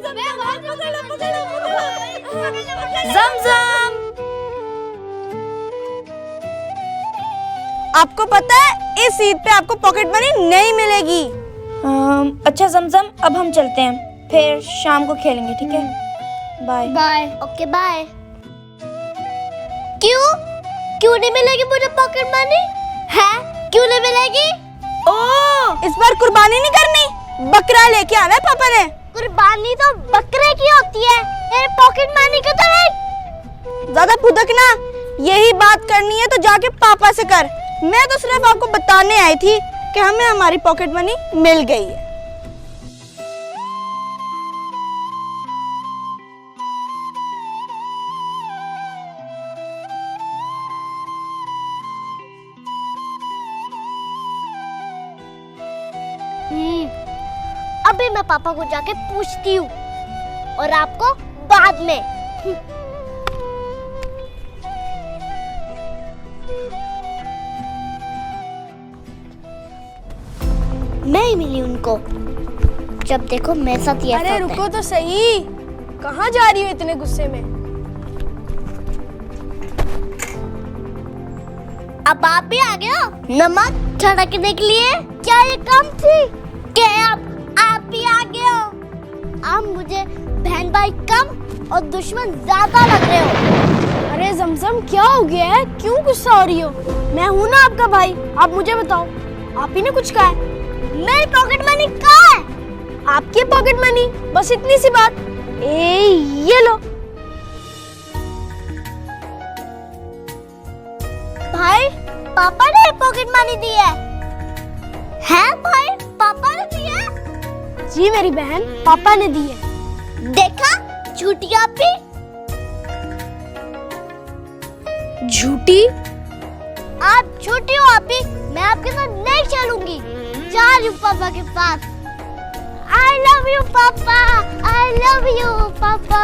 ज़मज़म, आपको पता है इस ईद पे आपको पॉकेट मनी नहीं मिलेगी। अच्छा ज़मज़म, अब हम चलते हैं, फिर शाम को खेलेंगे, ठीक है? Bye bye. Okay bye. क्यों नहीं मिलेगी मुझे पॉकेट मनी? है क्यों नहीं मिलेगी? ओह, इस बार कुर्बानी नहीं करनी, बकरा लेके आना है पापा ने। कुर्बानी तो बकरे की होती है, मेरे पॉकेट मनी की तो नहीं। ज्यादा फुदकना, यही बात करनी है तो जाके पापा से कर। मैं तो सिर्फ आपको बताने आई थी कि हमें हमारी पॉकेट मनी मिल गई है। अभी मैं पापा को जाके पूछती हूँ और आपको बाद में। नहीं मिली उनको, जब देखो मेरे साथ ये अरे रुको तो सही, कहाँ जा रही हो इतने गुस्से में? अब आप भी आ गए हो नमक छिड़कने के लिए? क्या ये कम थी कि अब आप भी आ गए हो? आप मुझे बहन भाई कम और दुश्मन ज्यादा लग रहे हो। अरे ज़मज़म, क्या हो गया है? क्यों गुस्सा हो रही हो? मैं हूँ ना आपका भाई, आप मुझे बताओ, आप ही ने कुछ कहा है? मेरी पॉकेट मनी कहाँ है? आपकी पॉकेट मनी, बस इतनी सी बात। ये लो। भाई पापा ने पॉकेट मनी दी है? हैं भाई, पापा ने दी है? जी मेरी बहन, पापा ने दी है। देखा, झूठी आप भी। झूठी? आप झूठी हो आप भी। मैं आपके साथ नहीं चलूंगी, जा रही हूँ पापा के पास। I love you पापा, I love you पापा।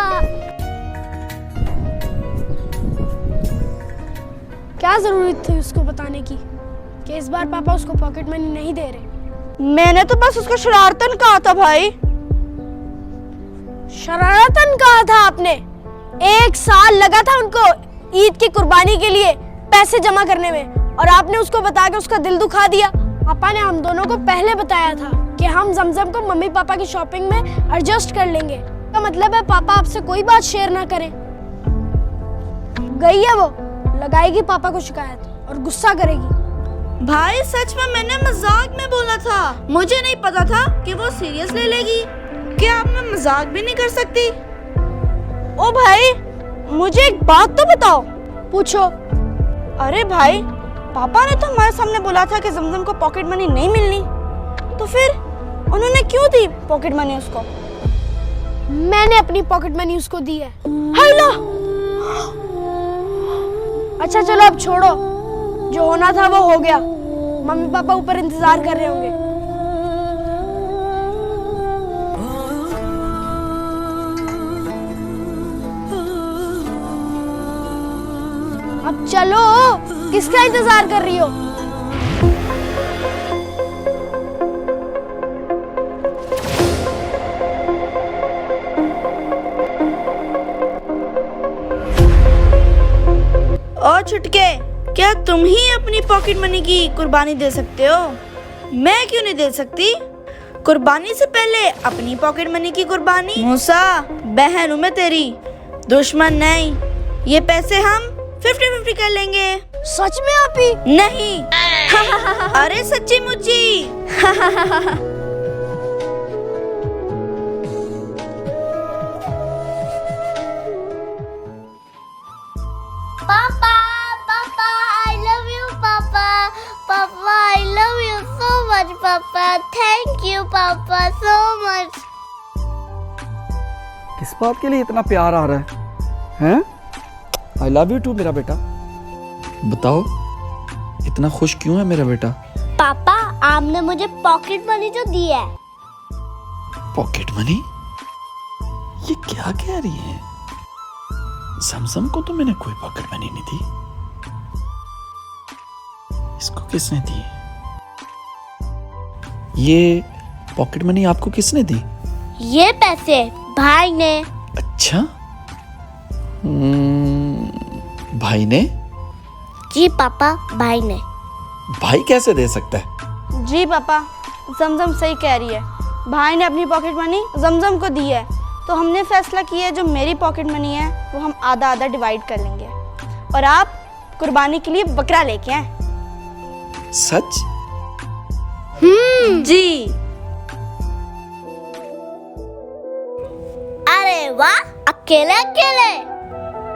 क्या जरूरत थी उसको बताने की कि इस बार पापा उसको पॉकेट मनी नहीं दे रहे? मैंने तो बस उसको शरारतन कहा था भाई। शरारतन कहा था आपने? 1 साल लगा था उनको ईद की कुर्बानी के लिए पैसे जमा करने में, और आपने उसको बता के उसका दिल दुखा दिया। पापा ने हम दोनों को पहले बताया था कि हम ज़मज़म को मम्मी पापा की शॉपिंग में एडजस्ट कर लेंगे। का मतलब है पापा आपसे कोई बात शेयर ना करें। गई है वो, लगाएगी पापा को शिकायत और गुस्सा करेगी। भाई सच में मैंने मजाक में बोला था, मुझे नहीं पता था कि वो सीरियस ले लेगी। क्या आप मैं मजाक भी नहीं कर सकती? ओ भाई, मुझे एक बात तो बताओ। पूछो। अरे भाई, पापा ने तो हमारे सामने बोला था कि ज़मज़म को पॉकेट मनी नहीं मिलनी, तो फिर उन्होंने क्यों दी पॉकेट मनी उसको? मैंने अपनी पॉकेट मनी उसको दी है। हेलो, अच्छा चलो अब छोड़ो, जो होना था वो हो गया। मम्मी पापा ऊपर इंतजार कर रहे होंगे। अब चलो, किसका इंतजार कर रही हो? ओ छुटके, क्या तुम ही अपनी पॉकेट मनी की कुर्बानी दे सकते हो? मैं क्यों नहीं दे सकती? कुर्बानी से पहले अपनी पॉकेट मनी की कुर्बानी। मूसा, बहन हूं मैं तेरी, दुश्मन नहीं। ये पैसे हम 50-50 कर लेंगे। सच में आप ही? नहीं। अरे सच्ची मुच्ची। पापा पापा I love you पापा, पापा I love you so much पापा, thank you पापा so much। किस बात के लिए इतना प्यार आ रहा है? हैं? I love you too मेरा बेटा। बताओ, इतना खुश क्यों है मेरा बेटा? पापा, आपने मुझे पॉकेट मनी जो दी है। Pocket money? ये क्या कह रही है? ज़मज़म को तो मैंने कोई पॉकेट मनी नहीं दी। इसको किसने दी? ये पॉकेट मनी आपको किसने दी? ये पैसे भाई ने। अच्छा। भाई ने? जी पापा, भाई ने। भाई कैसे दे सकता है? जी पापा, जमजम सही कह रही है। भाई ने अपनी पॉकेट मनी जमजम को दी है, तो हमने फैसला किया है जो मेरी पॉकेट मनी है वो हम आधा आधा डिवाइड कर लेंगे, और आप कुर्बानी के लिए बकरा लेके आए। सच? जी। अरे वाह, अकेले अकेले।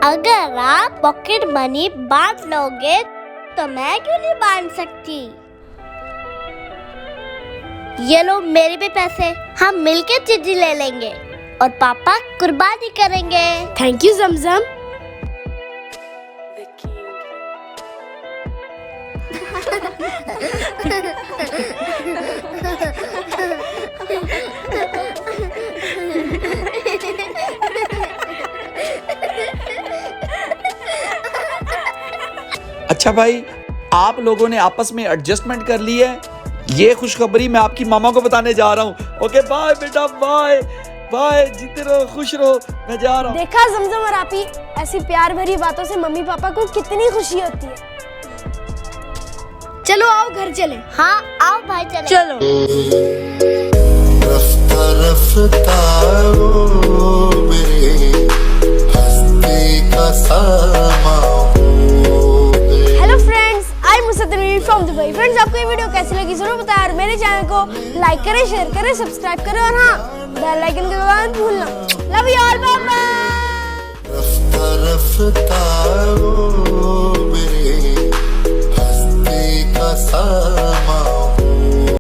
अगर आप पॉकेट मनी बांट लोगे तो मैं क्यों नहीं बांट सकती? ये लो मेरे भी पैसे, हम मिलके चिट्ठी ले लेंगे और पापा कुर्बानी करेंगे। थैंक यू जमजम। अच्छा भाई, आप लोगों ने आपस में एडजस्टमेंट कर ली है। ये खुशखबरी मैं आपकी मामा को बताने जा रहा हूँ। ओके बाय बेटा, बाय बाय, जीते रहो, खुश रहो, मैं जा रहा हूँ। देखा जमजम और आपी, ऐसी प्यार भरी बातों से मम्मी पापा को कितनी खुशी होती है। चलो आओ घर चले। हाँ आओ भाई चले। चलो। रफ्ता रफ्ता ओ मेरे हस्ती का समा हो गए। हेलो फ्रेंड्स, आई मुसद्दमी फ्रॉम दुबई। फ्रेंड्स, आपको ये वीडियो कैसी लगी जरूर बताएं और मेरे चैनल को लाइक करें, शेयर करें, सब्सक्राइब करें और हाँ, बेल आइकन को दबाना मत भूलना। Love you all, bye bye. रफ्ता रफ्ता ओ मेरे हस्ती का